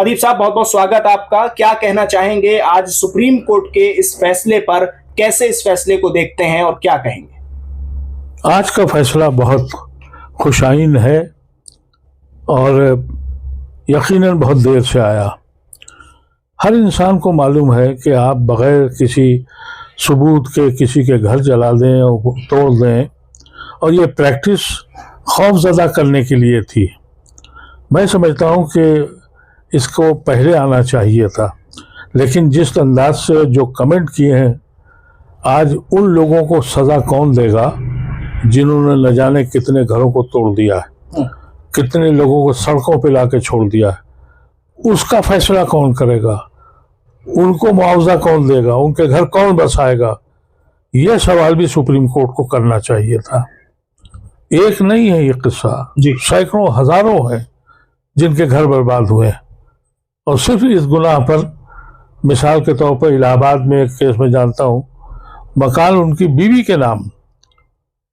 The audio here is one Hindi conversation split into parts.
अदीब साहब, बहुत बहुत स्वागत आपका। क्या कहना चाहेंगे आज सुप्रीम कोर्ट के इस फैसले पर? कैसे इस फैसले को देखते हैं और क्या कहेंगे? आज का फैसला बहुत खुशाइन है और यकीनन बहुत देर से आया। हर इंसान को मालूम है कि आप बगैर किसी सबूत के किसी के घर जला दें और तोड़ दें, और ये प्रैक्टिस खौफजदा करने के लिए थी। मैं समझता हूँ कि इसको पहले आना चाहिए था, लेकिन जिस अंदाज से जो कमेंट किए हैं, आज उन लोगों को सज़ा कौन देगा जिन्होंने न जाने कितने घरों को तोड़ दिया है, कितने लोगों को सड़कों पे लाके छोड़ दिया है। उसका फैसला कौन करेगा? उनको मुआवजा कौन देगा? उनके घर कौन बसाएगा? यह सवाल भी सुप्रीम कोर्ट को करना चाहिए था। एक नहीं है ये किस्सा, सैकड़ों हजारों हैं जिनके घर बर्बाद हुए हैं, और सिर्फ इस गुनाह पर, मिसाल के तौर पर इलाहाबाद में एक केस में जानता हूँ, मकान उनकी बीवी के नाम,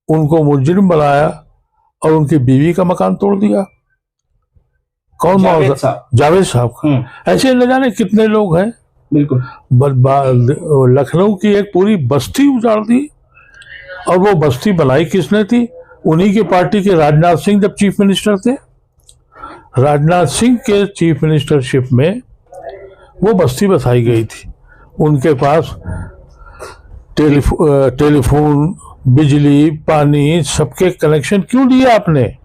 उनको मुजरिम बनाया और उनकी बीवी का मकान तोड़ दिया। कौन? जावेद साहब। ऐसे न जाने कितने लोग हैं। बिल्कुल। लखनऊ की एक पूरी बस्ती उजाड़ दी, और वो बस्ती बनाई किसने थी? उन्हीं की पार्टी के राजनाथ सिंह जब चीफ मिनिस्टर थे। राजनाथ सिंह के चीफ मिनिस्टरशिप में वो बस्ती बसाई गई थी। उनके पास टेलीफोन, बिजली, पानी, सबके कनेक्शन क्यों दिए आपने?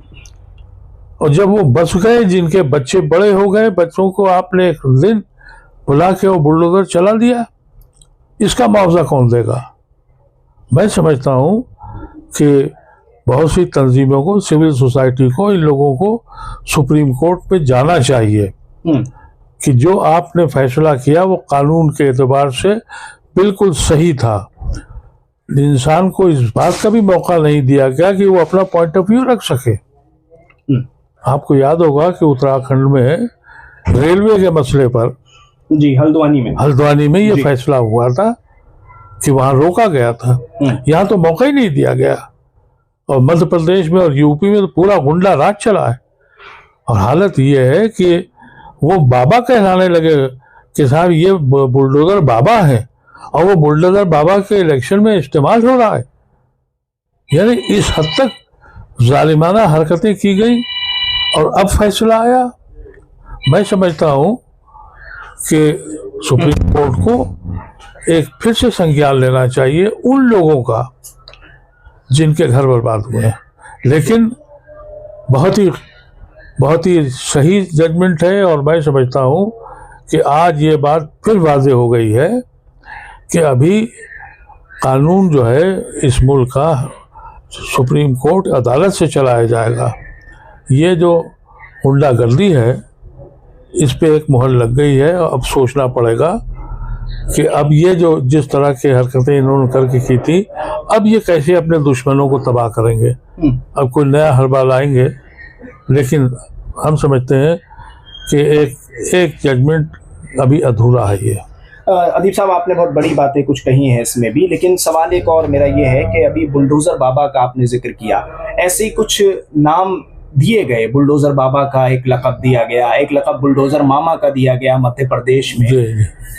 और जब वो बस गए, जिनके बच्चे बड़े हो गए, बच्चों को आपने एक दिन बुला के वो बुलडोजर चला दिया। इसका मुआवजा कौन देगा? मैं समझता हूँ कि बहुत सी तंजीमों को, सिविल सोसाइटी को, इन लोगों को सुप्रीम कोर्ट पे जाना चाहिए कि जो आपने फैसला किया वो कानून के एतबार से बिल्कुल सही था। इंसान को इस बात का भी मौका नहीं दिया गया कि वो अपना पॉइंट ऑफ व्यू रख सके। आपको याद होगा कि उत्तराखंड में रेलवे के मसले पर, जी, हल्द्वानी में ये फैसला हुआ था कि वहां रोका गया था। यहाँ तो मौका ही नहीं दिया गया, और मध्य प्रदेश में और यूपी में तो पूरा गुंडा राज चला है। और हालत ये है कि वो बाबा कहलाने लगे कि साहब ये बुलडोजर बाबा है, और वो बुलडोजर बाबा के इलेक्शन में इस्तेमाल हो रहा है। यानी इस हद तक जालिमाना हरकतें की गई, और अब फैसला आया। मैं समझता हूँ कि सुप्रीम कोर्ट को एक फिर से संज्ञान लेना चाहिए उन लोगों का जिनके घर बर्बाद हुए हैं। लेकिन बहुत ही सही जजमेंट है, और मैं समझता हूँ कि आज ये बात फिर वाज़ेह हो गई है कि अभी कानून जो है इस मुल्क का सुप्रीम कोर्ट अदालत से चलाया जाएगा। ये जो गुंडागर्दी है, इस पे एक मुहर लग गई है। अब सोचना पड़ेगा कि अब ये जो जिस तरह की हरकतें इन्होंने करके की थी, अब ये कैसे अपने दुश्मनों को तबाह करेंगे। अब कोई नया हरबा लाएंगे, लेकिन हम समझते हैं कि एक जजमेंट अभी अधूरा है। ये अदीब साहब, आपने बहुत बड़ी बातें कुछ कही हैं इसमें भी, लेकिन सवाल एक और मेरा ये है कि अभी बुलडोजर बाबा का आपने जिक्र किया, ऐसे ही कुछ नाम दिए गए। बुलडोजर बाबा का एक लक़ब दिया गया, एक लक़ब बुलडोजर मामा का दिया गया मध्य प्रदेश में।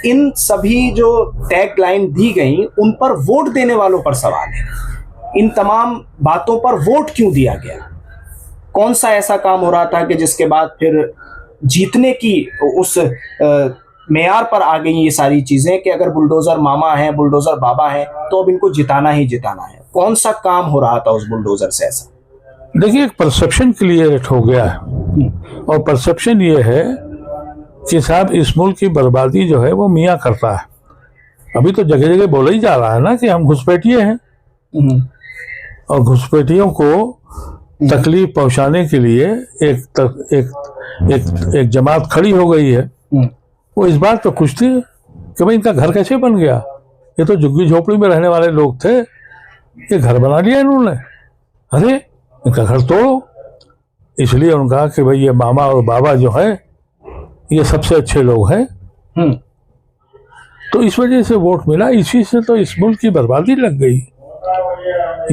इन सभी जो टैग लाइन दी गई, उन पर वोट देने वालों पर सवाल है। इन तमाम बातों पर वोट क्यों दिया गया? कौन सा ऐसा काम हो रहा था कि जिसके बाद फिर जीतने की उस मेयार पर आ गई ये सारी चीजें कि अगर बुलडोजर मामा है, बुलडोजर बाबा है, तो अब इनको जिताना ही जिताना है? कौन सा काम हो रहा था उस बुलडोजर से ऐसा? देखिए, एक परसेप्शन क्लियर हो गया है, और परसेप्शन ये है कि साहब इस मुल्क की बर्बादी जो है वो मियाँ करता है। अभी तो जगह जगह बोला ही जा रहा है ना कि हम घुसपैठिए हैं, और घुसपैठियों को तकलीफ पहुंचाने के लिए एक जमात खड़ी हो गई है। वो इस बात पर खुश थी कि भाई इनका घर कैसे बन गया, ये तो झुग्गी झोपड़ी में रहने वाले लोग थे, ये घर बना लिया इन्होंने, अरे इनका घर तोड़ो। इसलिए उन्होंने कहा कि भाई ये मामा और बाबा जो है ये सबसे अच्छे लोग हैं। तो इस वजह से वोट मिला। इसी से तो इस मुल्क की बर्बादी लग गई।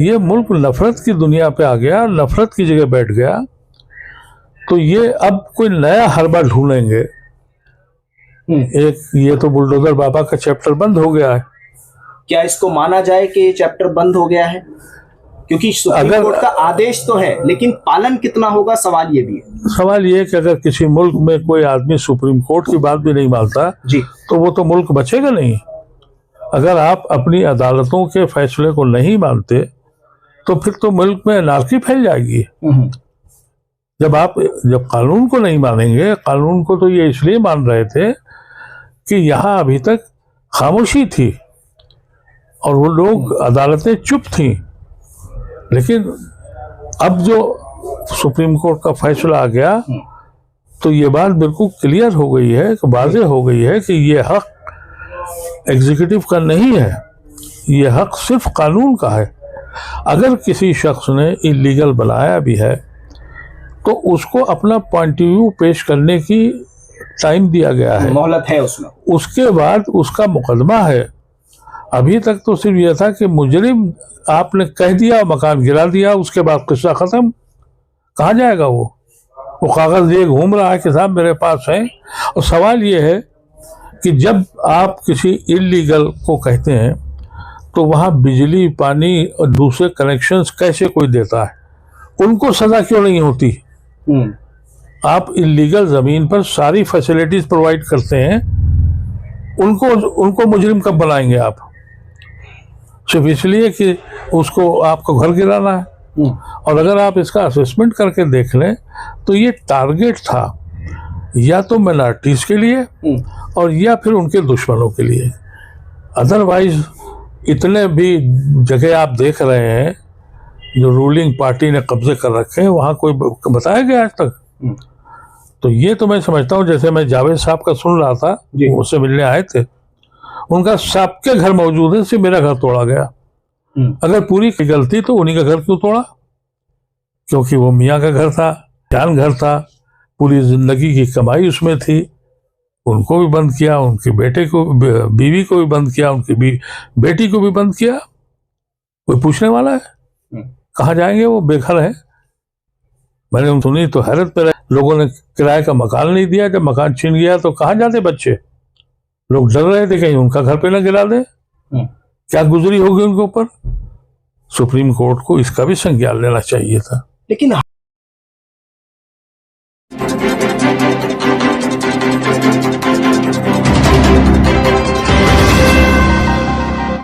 ये मुल्क नफरत की दुनिया पे आ गया, नफरत की जगह बैठ गया। तो ये अब कोई नया हरबा ढूंढेंगे एक ये तो बुलडोजर बाबा का चैप्टर बंद हो गया है। क्या इसको माना जाए कि ये चैप्टर बंद हो गया है? क्योंकि सुप्रीम कोर्ट का आदेश तो है, लेकिन पालन कितना होगा, सवाल ये भी है। सवाल ये कि अगर किसी मुल्क में कोई आदमी सुप्रीम कोर्ट की बात भी नहीं मानता जी, तो वो तो मुल्क बचेगा नहीं। अगर आप अपनी अदालतों के फैसले को नहीं मानते तो फिर तो मुल्क में अनार्की फैल जाएगी। जब कानून को नहीं मानेंगे, कानून को तो ये इसलिए मान रहे थे कि यहाँ अभी तक खामोशी थी और वो लोग, अदालतें चुप थीं, लेकिन अब जो सुप्रीम कोर्ट का फैसला आ गया तो ये बात बिल्कुल क्लियर हो गई है, वाज़ेह हो गई है कि ये हक एग्जीक्यूटिव का नहीं है, ये हक सिर्फ कानून का है। अगर किसी शख्स ने इलीगल बनाया भी है तो उसको अपना पॉइंट ऑफ व्यू पेश करने की टाइम दिया गया है, मोहलत है उसमें। उसके बाद उसका मुकदमा है। अभी तक तो सिर्फ यह था कि मुजरिम आपने कह दिया, मकान गिरा दिया, उसके बाद किस्सा खत्म। कहाँ जाएगा वो कागज लिए घूम रहा है कि साहब मेरे पास है। और सवाल ये है कि जब आप किसी इलीगल को कहते हैं तो वहाँ बिजली, पानी और दूसरे कनेक्शंस कैसे कोई देता है? उनको सजा क्यों नहीं होती? आप इलीगल जमीन पर सारी फैसिलिटीज प्रोवाइड करते हैं, उनको मुजरिम कब बनाएंगे आप? सिर्फ इसलिए कि उसको आपको घर गिराना है। और अगर आप इसका असेसमेंट करके देख लें तो ये टारगेट था या तो माइनॉरिटीज के लिए और या फिर उनके दुश्मनों के लिए। अदरवाइज इतने भी जगह आप देख रहे हैं जो रूलिंग पार्टी ने कब्जे कर रखे हैं, वहाँ कोई बताया गया आज तक? तो ये तो मैं समझता हूँ, जैसे मैं जावेद साहब का सुन रहा था, उससे मिलने आए थे, उनका सबके घर मौजूद है, सिर्फ मेरा घर तोड़ा गया। अगर पूरी की गलती तो उन्हीं का घर क्यों तोड़ा? क्योंकि वो मियाँ का घर था, जान घर था, पूरी जिंदगी की कमाई उसमें थी, उनको भी बंद किया, उनके बेटे को, बीवी को भी बंद किया, उनकी बेटी को भी बंद किया। कोई पूछने वाला है? कहाँ जाएंगे वो? बेघर है। मैंने सुनी तो हैरत पे रहे, लोगों ने किराए का मकान नहीं दिया, जब मकान छीन गया तो कहाँ जाते बच्चे? लोग डर रहे थे कहीं उनका घर पे ना गिरा दे। क्या गुजरी होगी उनके ऊपर? सुप्रीम कोर्ट को इसका भी संज्ञान लेना चाहिए था। लेकिन